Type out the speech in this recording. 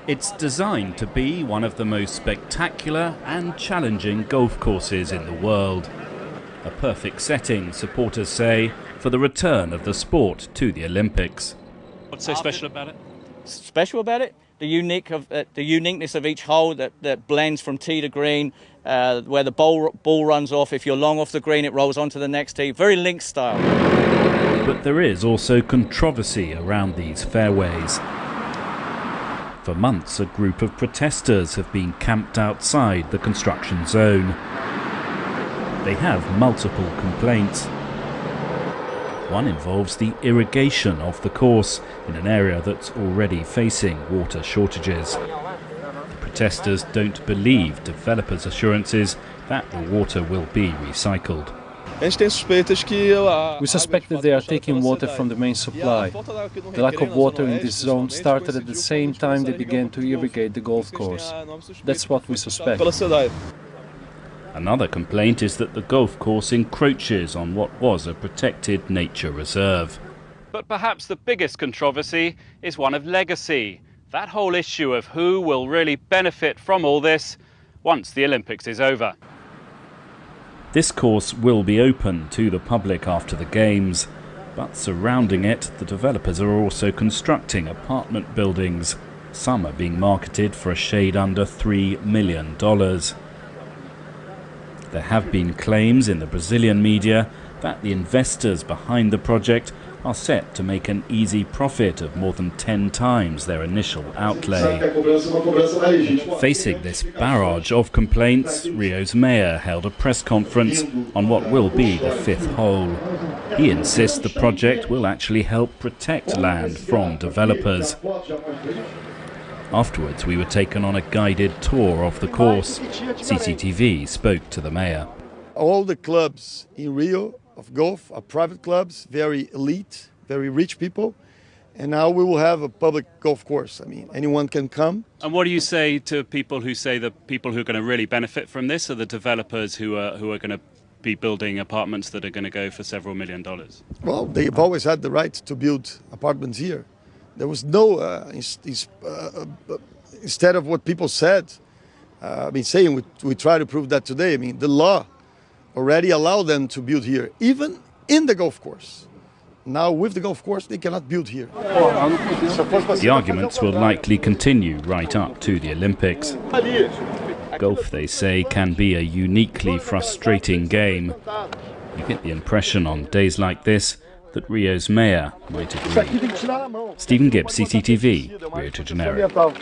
It's designed to be one of the most spectacular and challenging golf courses in the world. A perfect setting, supporters say, for the return of the sport to the Olympics. What's so special about it? Special about it? The uniqueness of each hole that blends from tee to green, where the ball runs off. If you're long off the green, it rolls onto the next tee. Very link style. But there is also controversy around these fairways. For months, a group of protesters have been camped outside the construction zone. They have multiple complaints. One involves the irrigation of the course in an area that's already facing water shortages. The protesters don't believe developers' assurances that the water will be recycled. We suspect that they are taking water from the main supply. The lack of water in this zone started at the same time they began to irrigate the golf course. That's what we suspect. Another complaint is that the golf course encroaches on what was a protected nature reserve. But perhaps the biggest controversy is one of legacy. That whole issue of who will really benefit from all this once the Olympics is over. This course will be open to the public after the Games, but surrounding it, the developers are also constructing apartment buildings. Some are being marketed for a shade under $3 million. There have been claims in the Brazilian media that the investors behind the project are set to make an easy profit of more than 10 times their initial outlay. Facing this barrage of complaints, Rio's mayor held a press conference on what will be the fifth hole. He insists the project will actually help protect land from developers. Afterwards, we were taken on a guided tour of the course. CCTV spoke to the mayor. All the clubs in Rio of golf are private clubs, very elite, very rich people. And now we will have a public golf course. I mean, anyone can come. And what do you say to people who say the people who are going to really benefit from this are the developers who are going to be building apartments that are going to go for several $1 million? Well, they've always had the right to build apartments here. There was no, instead of what people said, we try to prove that today. I mean, the law already allowed them to build here, even in the golf course. Now, with the golf course, they cannot build here. The arguments will likely continue right up to the Olympics. Golf, they say, can be a uniquely frustrating game. You get the impression on days like this that Rio's mayor might agree. Stephen Gibbs, CCTV, Rio de Janeiro.